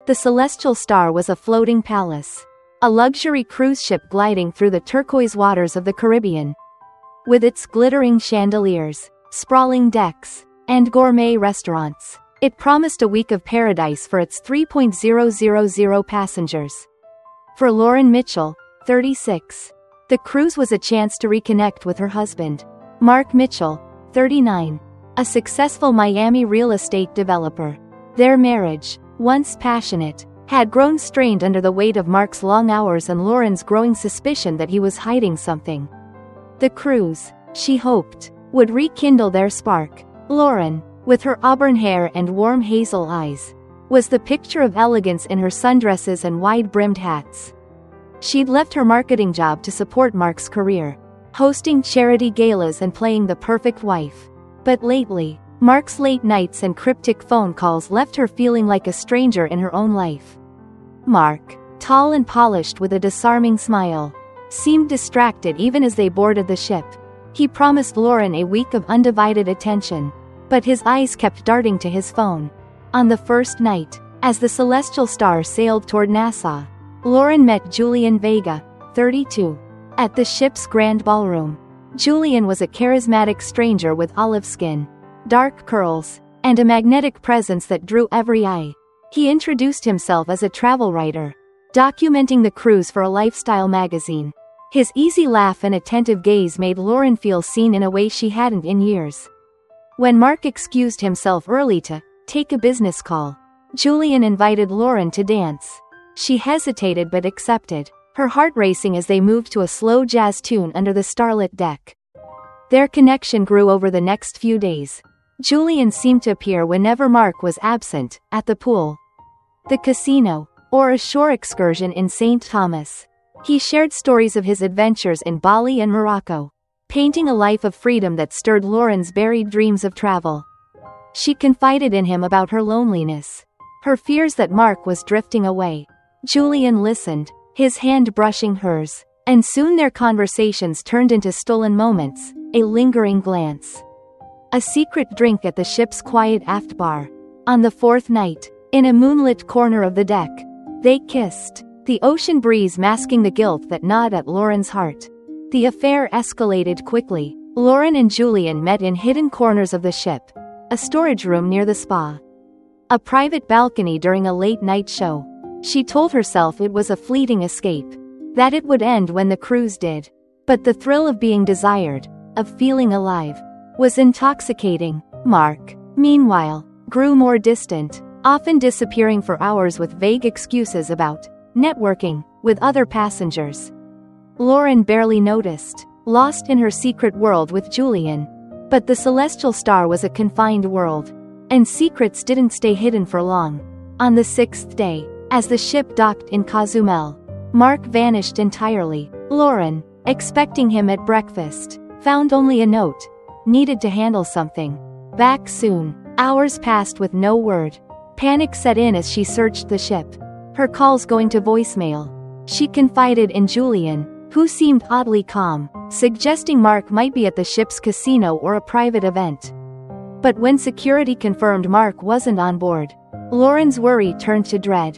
The celestial star was a floating palace. A luxury cruise ship gliding through the turquoise waters of the Caribbean. With its glittering chandeliers, sprawling decks, and gourmet restaurants, it promised a week of paradise for its 3,000 passengers. For Lauren Mitchell, 36, the cruise was a chance to reconnect with her husband, Mark Mitchell, 39, a successful Miami real estate developer. Their marriage, once passionate, had grown strained under the weight of Mark's long hours and Lauren's growing suspicion that he was hiding something. The cruise, she hoped, would rekindle their spark. Lauren, with her auburn hair and warm hazel eyes, was the picture of elegance in her sundresses and wide-brimmed hats. She'd left her marketing job to support Mark's career, hosting charity galas and playing the perfect wife. But lately, Mark's late nights and cryptic phone calls left her feeling like a stranger in her own life. Mark, tall and polished with a disarming smile, seemed distracted even as they boarded the ship. He promised Lauren a week of undivided attention, but his eyes kept darting to his phone. On the first night, as the celestial star sailed toward Nassau, Lauren met Julian Vega, 32, at the ship's grand ballroom. Julian was a charismatic stranger with olive skin, dark curls, and a magnetic presence that drew every eye. He introduced himself as a travel writer, documenting the cruise for a lifestyle magazine. His easy laugh and attentive gaze made Lauren feel seen in a way she hadn't in years. When Mark excused himself early to take a business call, Julian invited Lauren to dance. She hesitated but accepted, her heart racing as they moved to a slow jazz tune under the starlit deck. Their connection grew over the next few days. Julian seemed to appear whenever Mark was absent, at the pool, the casino, or a shore excursion in St. Thomas. He shared stories of his adventures in Bali and Morocco, painting a life of freedom that stirred Lauren's buried dreams of travel. She confided in him about her loneliness, her fears that Mark was drifting away. Julian listened, his hand brushing hers, and soon their conversations turned into stolen moments, a lingering glance, a secret drink at the ship's quiet aft bar. On the fourth night, in a moonlit corner of the deck, they kissed, the ocean breeze masking the guilt that gnawed at Lauren's heart. The affair escalated quickly. Lauren and Julian met in hidden corners of the ship, a storage room near the spa, a private balcony during a late-night show. She told herself it was a fleeting escape, that it would end when the cruise did. But the thrill of being desired, of feeling alive, was intoxicating. Mark, meanwhile, grew more distant, often disappearing for hours with vague excuses about networking with other passengers. Lauren barely noticed, lost in her secret world with Julian. But the celestial star was a confined world, and secrets didn't stay hidden for long. On the sixth day, as the ship docked in Cozumel, Mark vanished entirely. Lauren, expecting him at breakfast, found only a note. Needed to handle something. Back soon. Hours passed with no word. Panic set in as she searched the ship, her calls going to voicemail. She confided in Julian, who seemed oddly calm, suggesting Mark might be at the ship's casino or a private event. But when security confirmed Mark wasn't on board, Lauren's worry turned to dread.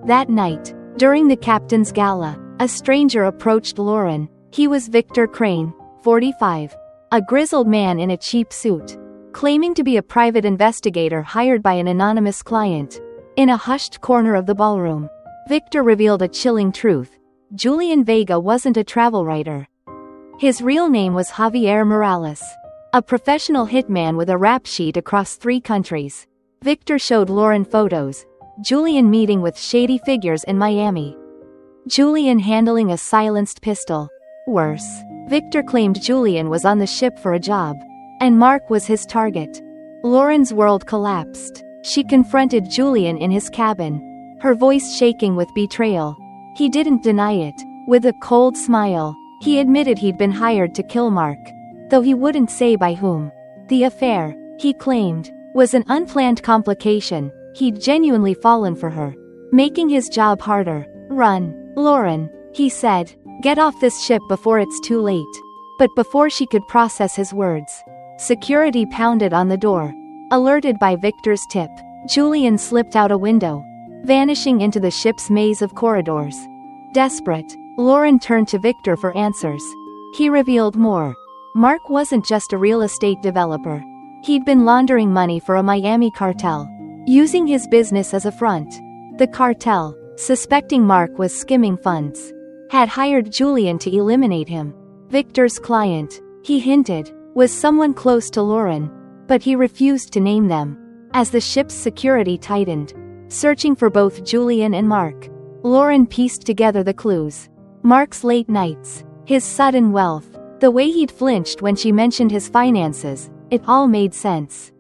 That night, during the captain's gala, a stranger approached Lauren. He was Victor Crane, 45, a grizzled man in a cheap suit, claiming to be a private investigator hired by an anonymous client. In a hushed corner of the ballroom, Victor revealed a chilling truth. Julian Vega wasn't a travel writer. His real name was Javier Morales, a professional hitman with a rap sheet across 3 countries. Victor showed Lauren photos, Julian meeting with shady figures in Miami, Julian handling a silenced pistol. Worse, Victor claimed Julian was on the ship for a job, and Mark was his target. Lauren's world collapsed. She confronted Julian in his cabin, her voice shaking with betrayal. He didn't deny it. With a cold smile, he admitted he'd been hired to kill Mark, though he wouldn't say by whom. The affair, he claimed, was an unplanned complication. He'd genuinely fallen for her, making his job harder. "Run, Lauren," he said. "Get off this ship before it's too late." But before she could process his words, security pounded on the door. Alerted by Victor's tip, Julian slipped out a window. vanishing into the ship's maze of corridors. Desperate, Lauren turned to Victor for answers. He revealed more. Mark wasn't just a real estate developer. He'd been laundering money for a Miami cartel, using his business as a front. The cartel, suspecting Mark was skimming funds, had hired Julian to eliminate him. Victor's client, he hinted, was someone close to Lauren, but he refused to name them. As the ship's security tightened, searching for both Julian and Mark, Lauren pieced together the clues. Mark's late nights, his sudden wealth, the way he'd flinched when she mentioned his finances, it all made sense.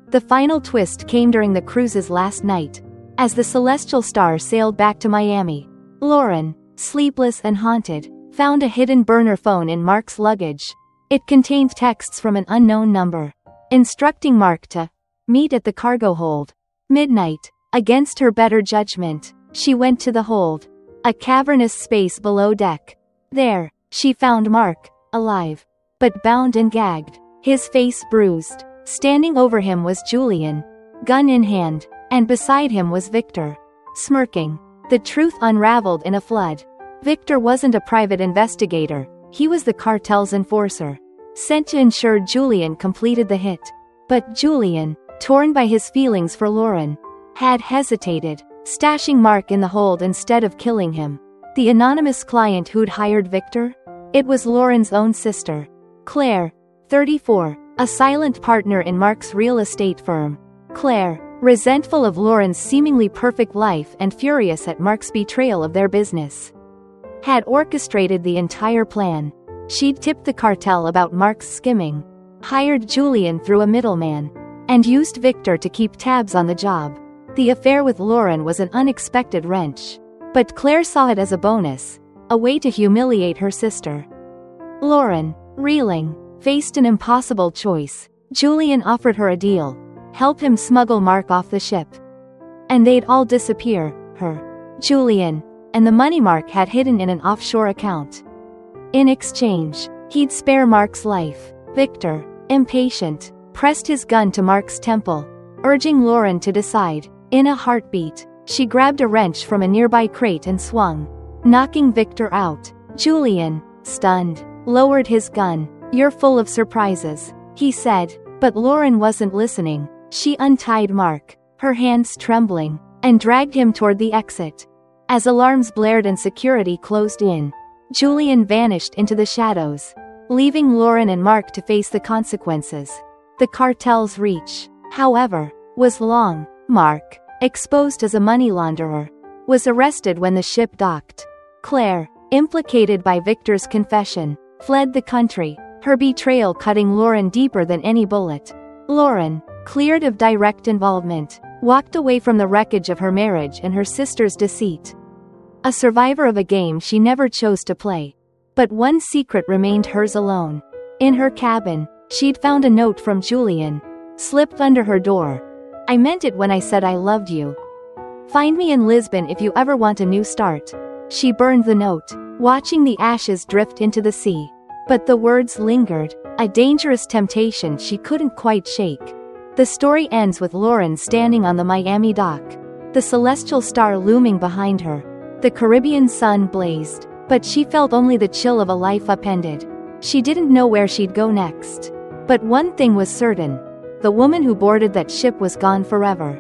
The final twist came during the cruise's last night. As the Celestial Star sailed back to Miami, Lauren, sleepless and haunted, found a hidden burner phone in Mark's luggage. It contained texts from an unknown number, instructing Mark to meet at the cargo hold. Midnight, against her better judgment, she went to the hold, a cavernous space below deck. There, she found Mark, alive, but bound and gagged, his face bruised. Standing over him was Julian, gun in hand, and beside him was Victor, smirking. The truth unraveled in a flood. Victor wasn't a private investigator, he was the cartel's enforcer, sent to ensure Julian completed the hit. But Julian, torn by his feelings for Lauren, had hesitated, stashing Mark in the hold instead of killing him. The anonymous client who'd hired Victor? It was Lauren's own sister, Claire, 34, a silent partner in Mark's real estate firm. Claire, resentful of Lauren's seemingly perfect life and furious at Mark's betrayal of their business, had orchestrated the entire plan. She'd tipped the cartel about Mark's skimming, hired Julian through a middleman, and used Victor to keep tabs on the job. The affair with Lauren was an unexpected wrench, but Claire saw it as a bonus, a way to humiliate her sister. Lauren, reeling, faced an impossible choice. Julian offered her a deal: help him smuggle Mark off the ship, and they'd all disappear, her, Julian, and the money Mark had hidden in an offshore account. In exchange, he'd spare Mark's life. Victor, impatient, pressed his gun to Mark's temple, urging Lauren to decide. In a heartbeat, she grabbed a wrench from a nearby crate and swung, knocking Victor out. Julian, stunned, lowered his gun. "You're full of surprises," he said, but Lauren wasn't listening. She untied Mark, her hands trembling, and dragged him toward the exit. As alarms blared and security closed in, Julian vanished into the shadows, leaving Lauren and Mark to face the consequences. The cartel's reach, however, was long. Mark, exposed as a money launderer, was arrested when the ship docked. Claire, implicated by Victor's confession, fled the country, her betrayal cutting Lauren deeper than any bullet. Lauren, cleared of direct involvement, walked away from the wreckage of her marriage and her sister's deceit. A survivor of a game she never chose to play. But one secret remained hers alone. In her cabin, she'd found a note from Julian, slipped under her door. "I meant it when I said I loved you. Find me in Lisbon if you ever want a new start." She burned the note, watching the ashes drift into the sea. But the words lingered, a dangerous temptation she couldn't quite shake. The story ends with Lauren standing on the Miami dock, the Celestial Star looming behind her. The Caribbean sun blazed, but she felt only the chill of a life upended. She didn't know where she'd go next. But one thing was certain: the woman who boarded that ship was gone forever.